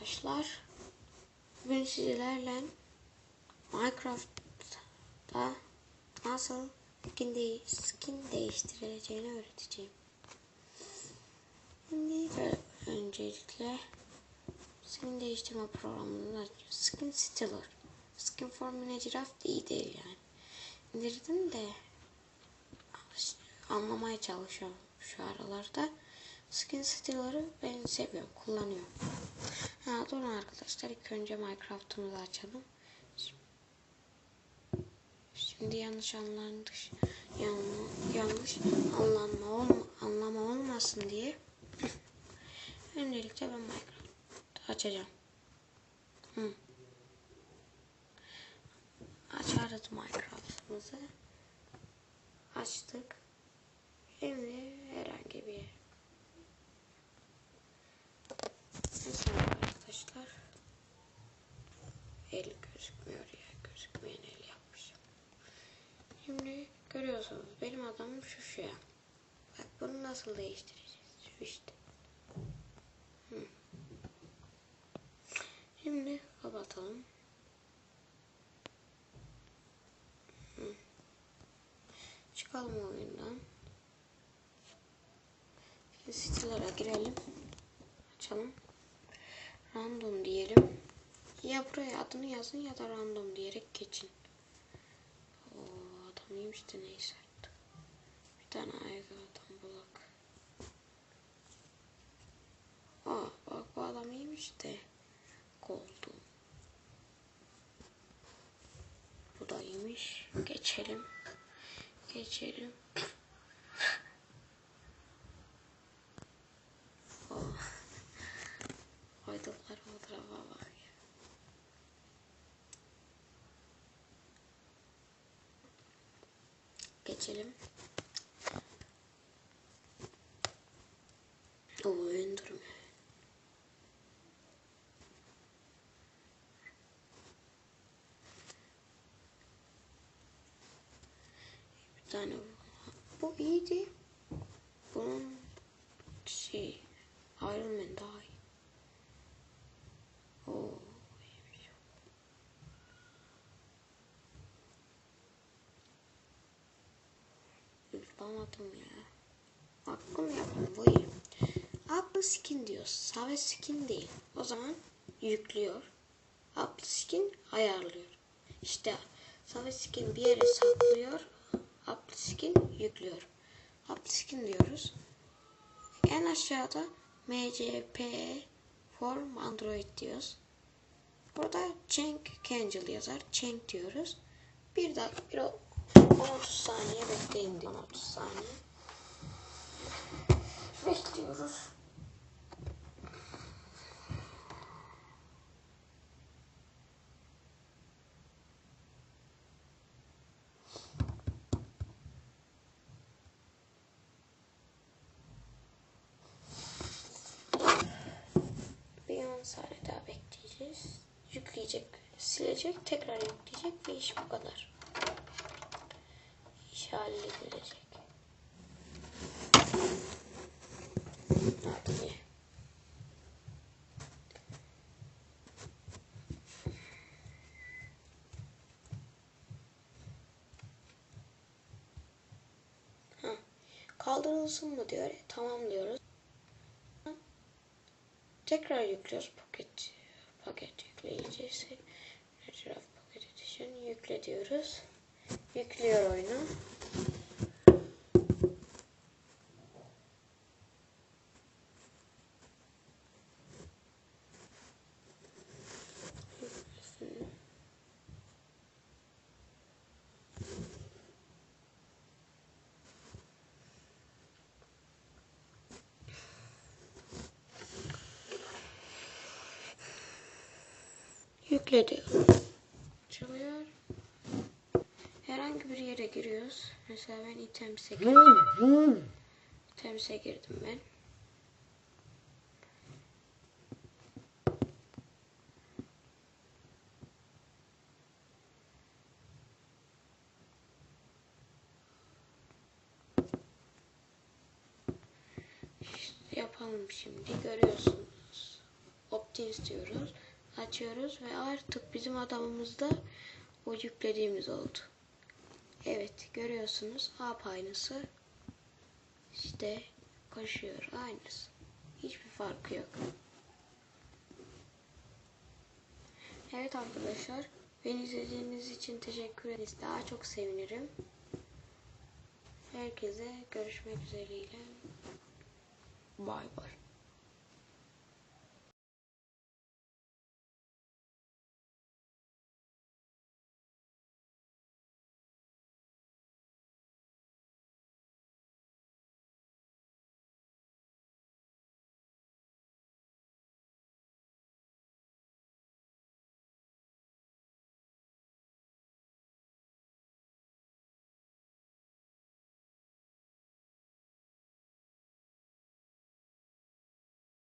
arkadaşlar. Bugün sizlerle Minecraft'ta nasıl skin değiştirileceğini öğreteceğim. Şimdi öncelikle skin değiştirme programını açıyoruz. Skin Stealer. Skin for Minecraft iyi değil yani. İndirdim de anlamaya çalışıyorum şu aralarda. Skin Stealer'ı ben seviyorum, kullanıyorum. Durun arkadaşlar, ilk önce Minecraft'ımızı açalım. Şimdi yanlış anlama olmasın diye öncelikle ben Minecraft açacağım. Açarız Minecraft'ımızı. Açtık. Şimdi herhangi bir yer. Mesela arkadaşlar el gözükmüyor ya, gözükmeyen el yapmışım. Şimdi görüyorsunuz benim adamım şu ya. Bak bunu nasıl değiştireceğiz? Şu işte. Şimdi kapatalım. Çıkalım oyundan. Şimdi sitelere girelim. Açalım. Random diyelim. Ya buraya adını yazın ya da random diyerek geçin. Adam iyiymiş de neyse artık. Bir tane ayak adam bulak. Bak bu adam iyiymiş de. Oldu. Bu da iyiymiş. Geçelim. Koyduklar fotoğrafa bak ya. Geçelim. Oyun durumu. Bir tane bu iyiydi. Bunun Iron Man daha iyi. İyiymiş. Yüklamadım ya. Aklım yapın bu iyi. Apple skin diyor. Save skin değil. O zaman yüklüyor. Apple skin ayarlıyor. İşte save skin bir yere saklıyor. Apple skin yüklüyor. Apple skin diyoruz. En aşağıda MCP form Android diyoruz. Burada Cenk Cancel yazar. Cenk diyoruz. Bir dakika 30 saniye bekleyin diyor. 30 saniye. Bekliyoruz. Bir 10 saniye daha bekleyeceğiz. Yükleyecek, silecek, tekrar yükleyecek ve iş bu kadar. İş halledilecek. Hadi ye. Kaldırılsın mı diyor. Tamam diyoruz. Tekrar yüklüyoruz. Paket yükleyicisi. Minecraft Pocket Edition yükle diyoruz. Yüklüyor oyunu. Yükledi. Açılıyor. Herhangi bir yere giriyoruz. Mesela ben items'e girdim. İtems'e girdim ben. İşte yapalım şimdi. Görüyorsunuz. Optim istiyoruz. Açıyoruz ve artık bizim adamımızda o yüklediğimiz oldu. Evet, görüyorsunuz aynısı. İşte koşuyor, aynısı. Hiçbir farkı yok. Evet arkadaşlar, beni izlediğiniz için teşekkür ederiz. Daha çok sevinirim. Herkese görüşmek üzereyle. Bay bay.